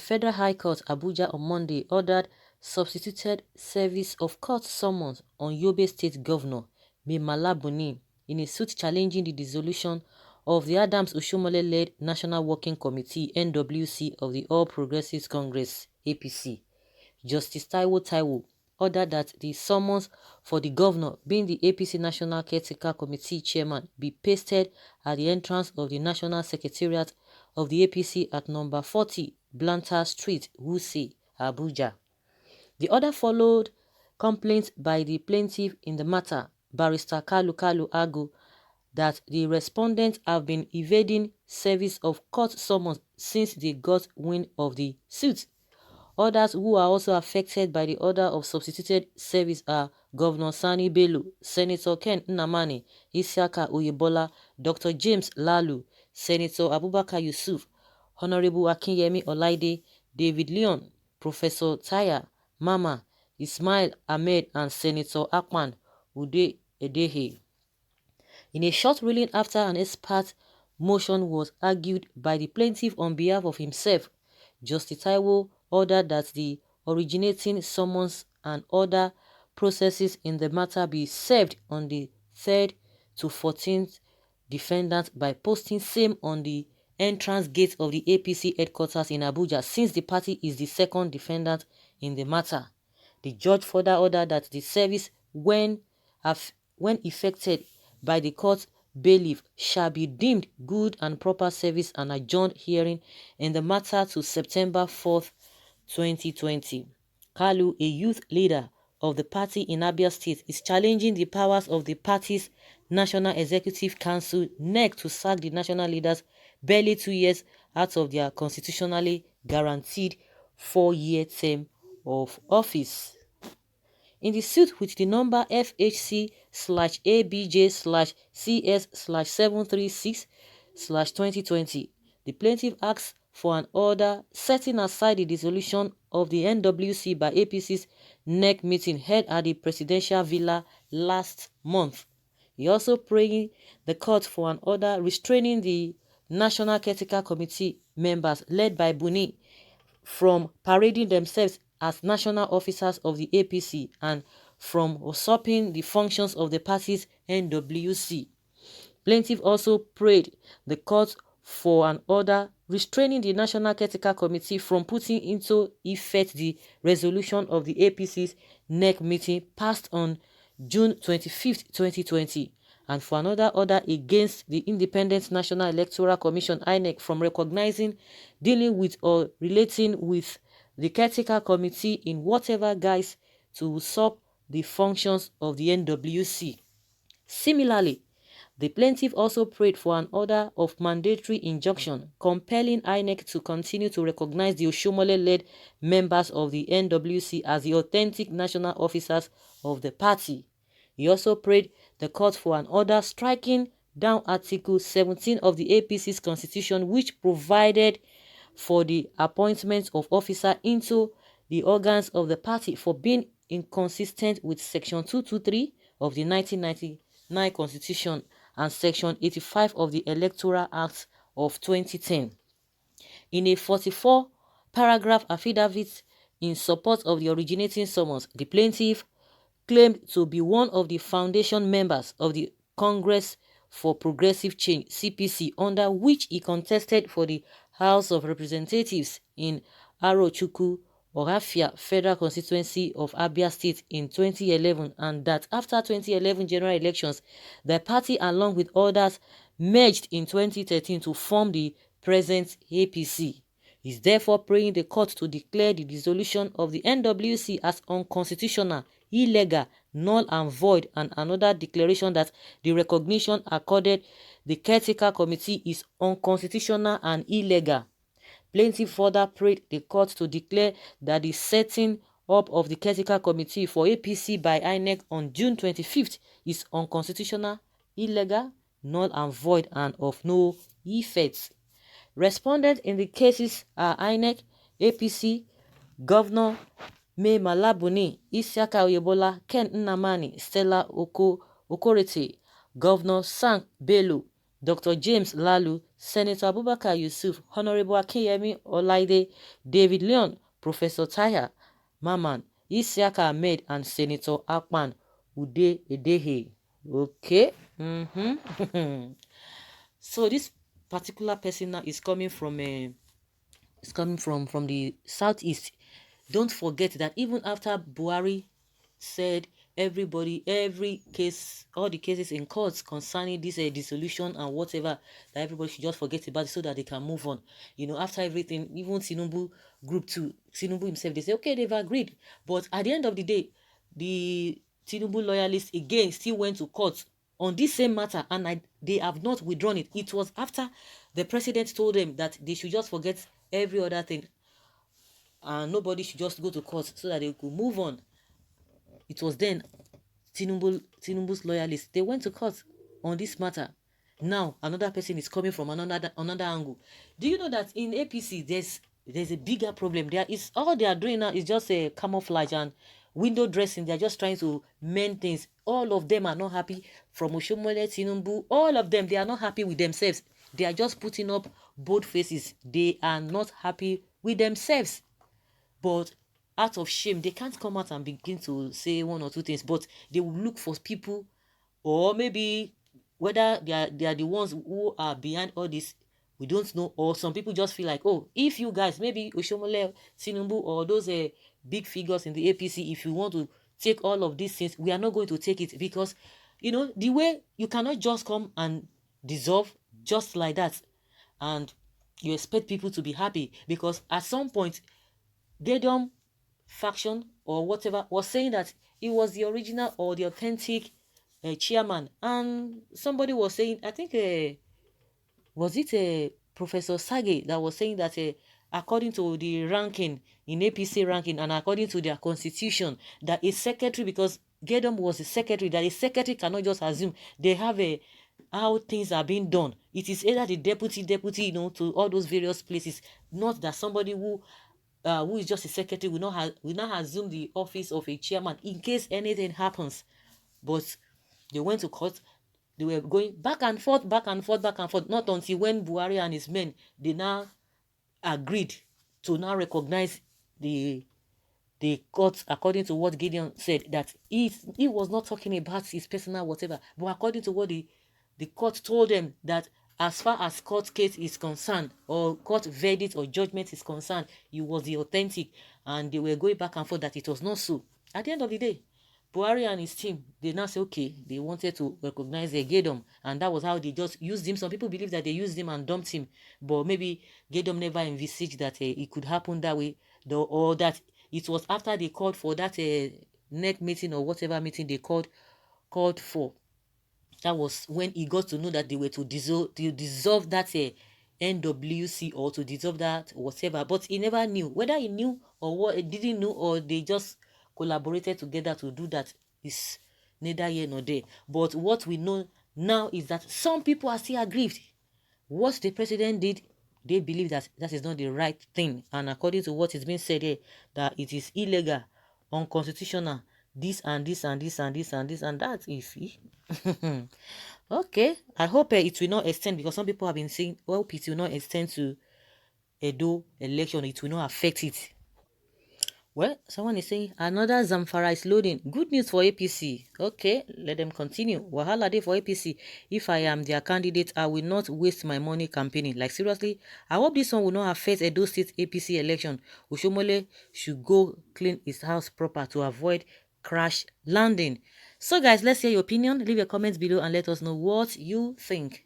Federal High Court, Abuja, on Monday ordered substituted service of court summons on Yobe State Governor Mai Mala Buni in a suit challenging the dissolution of the Adams-Oshiomhole-led National Working Committee (NWC) of the All Progressives Congress (APC). Justice Taiwo ordered that the summons for the governor, being the APC National Caretaker Committee chairman, be pasted at the entrance of the National Secretariat of the APC at number 40 Blantyre Street, Wuse, Abuja. The order followed complaints by the plaintiff in the matter, Barrister Kalu Agu, that the respondents have been evading service of court summons since they got wind of the suit. Others who are also affected by the order of substituted service are Governor Sani Bello, Senator Ken Nnamani, Isiaka Oyebola, Dr. James Lalu, Senator Abubakar Yusuf, Honorable Akinyemi Olaide, David Leon, Professor Taya Mama, Ismail Ahmed, and Senator Akpan Ude Edehe. In a short ruling after an expert motion was argued by the plaintiff on behalf of himself, Justice Taiwo ordered that the originating summons and other processes in the matter be served on the 3rd to 14th defendants by posting same on the entrance gate of the APC headquarters in Abuja, since the party is the second defendant in the matter. The judge further ordered that the service, when effected by the court bailiff, shall be deemed good and proper service, and adjourned hearing in the matter to September 4th, 2020. Kalu, a youth leader of the party in Abia State, is challenging the powers of the party's National Executive Council (NEC) to sack the national leaders barely 2 years out of their constitutionally guaranteed 4-year term of office. In the suit with the number FHC/ABJ/CS/736/2020, the plaintiff asks for an order setting aside the dissolution of the NWC by APC's NEC meeting held at the Presidential Villa last month. He also praying the court for an order restraining the National Caretaker Committee members led by Buni from parading themselves as national officers of the APC and from usurping the functions of the party's NWC. Plaintiff also prayed the court for an order restraining the National Caretaker Committee from putting into effect the resolution of the APC's NEC meeting passed on June 25, 2020, and for another order against the Independent National Electoral Commission (INEC) from recognizing, dealing with, or relating with the Caretaker Committee in whatever guise to usurp the functions of the NWC. Similarly, the plaintiff also prayed for an order of mandatory injunction compelling INEC to continue to recognize the Oshiomhole-led members of the NWC as the authentic national officers of the party. He also prayed the court for an order striking down Article 17 of the APC's constitution, which provided for the appointment of officers into the organs of the party for being inconsistent with Section 223 of the 1999 Constitution and Section 85 of the Electoral Act of 2010. In a 44-paragraph affidavit in support of the originating summons, the plaintiff claimed to be one of the foundation members of the Congress for Progressive Change (CPC), under which he contested for the House of Representatives in Arochukwu, Orafia Federal Constituency of Abia State in 2011, and that after 2011 general elections, the party, along with others, merged in 2013 to form the present APC. He is therefore praying the court to declare the dissolution of the NWC as unconstitutional, illegal, null and void, and another declaration that the recognition accorded the Caretaker Committee is unconstitutional and illegal. Plaintiff further prayed the court to declare that the setting up of the Caretaker Committee for APC by INEC on June 25th is unconstitutional, illegal, null and void, and of no effect. Respondents in the cases are INEC, APC, Governor Mai Mala Buni, Isiaka Oyebola, Ken Nnamani, Stella Okorete, Governor Sang Bello, Dr. James Lalu, Senator Abubakar Yusuf, Honorable Akinyemi Olaide, David Leon, Professor Taya Maman, Isiaka Ahmed, and Senator Akpan Ude Edehe. Okay. So this particular person now is coming from the southeast. Don't forget that even after Buhari said every case, all the cases in courts concerning this dissolution and whatever, that everybody should just forget about it so that they can move on. After everything, even Tinubu group 2, Tinubu himself, they say, okay, they've agreed. But at the end of the day, the Tinubu loyalists again still went to court on this same matter, and they have not withdrawn it. It was after the president told them that they should just forget every other thing and nobody should just go to court so that they could move on. It was then Tinubu's loyalists, they went to court on this matter. Now another person is coming from another angle. Do you know that in APC there's a bigger problem? There is, all they are doing now is just a camouflage and window dressing. They're just trying to mend things. All of them are not happy, from Oshomole, Tinubu, all of them, they are not happy with themselves. They are just putting up bold faces. They are not happy with themselves. But out of shame, they can't come out and begin to say one or two things, but they will look for people, or maybe whether they are the ones who are behind all this, we don't know. Or some people just feel like, oh, if you guys, maybe Oshomole, Tinubu, or those big figures in the APC, if you want to take all of these things, we are not going to take it, because the way you cannot just come and dissolve just like that and you expect people to be happy, because at some point Gedom faction or whatever was saying that he was the original or the authentic chairman, and somebody was saying, I think was it Professor Sage that was saying that according to the ranking in APC ranking and according to their constitution, that a secretary, because Gedom was a secretary, that a secretary cannot just assume. They have how things are being done. It is either the deputy, to all those various places, not that somebody who is just a secretary will not assume the office of a chairman in case anything happens. But they went to court. They were going back and forth, back and forth, back and forth, not until when Buhari and his men, they now agreed to now recognize the court, according to what Gideon said, that he was not talking about his personal whatever, but according to what the court told them, that as far as court case is concerned, or court verdict or judgment is concerned, he was the authentic. And they were going back and forth that it was not so. At the end of the day, Buhari and his team, they now say, okay, they wanted to recognize Gedom, and that was how they just used him. Some people believe that they used him and dumped him, but maybe Gedom never envisaged that it could happen that way, or that it was after they called for that NEC meeting or whatever meeting they called for. That was when he got to know that they were to dissolve that NWC, or to dissolve that whatever. But he never knew whether he knew or what he didn't know, or they just collaborated together to do that. Is neither here nor there. But what we know now is that some people are still aggrieved. What the president did, they believe that that is not the right thing, and according to what is being said here, that it is illegal, unconstitutional, this and this and this and this and this and that. Is okay. I hope it will not extend, because some people have been saying, well, it will not extend to Edo election, it will not affect it. Well, someone is saying another Zamfara is loading. Good news for APC. Okay, let them continue. Wahala day for APC. If I am their candidate, I will not waste my money campaigning. Like, seriously, I hope this one will not affect Edo State APC election. Oshomole should go clean his house proper to avoid crash landing. So guys, let's hear your opinion. Leave your comments below and let us know what you think.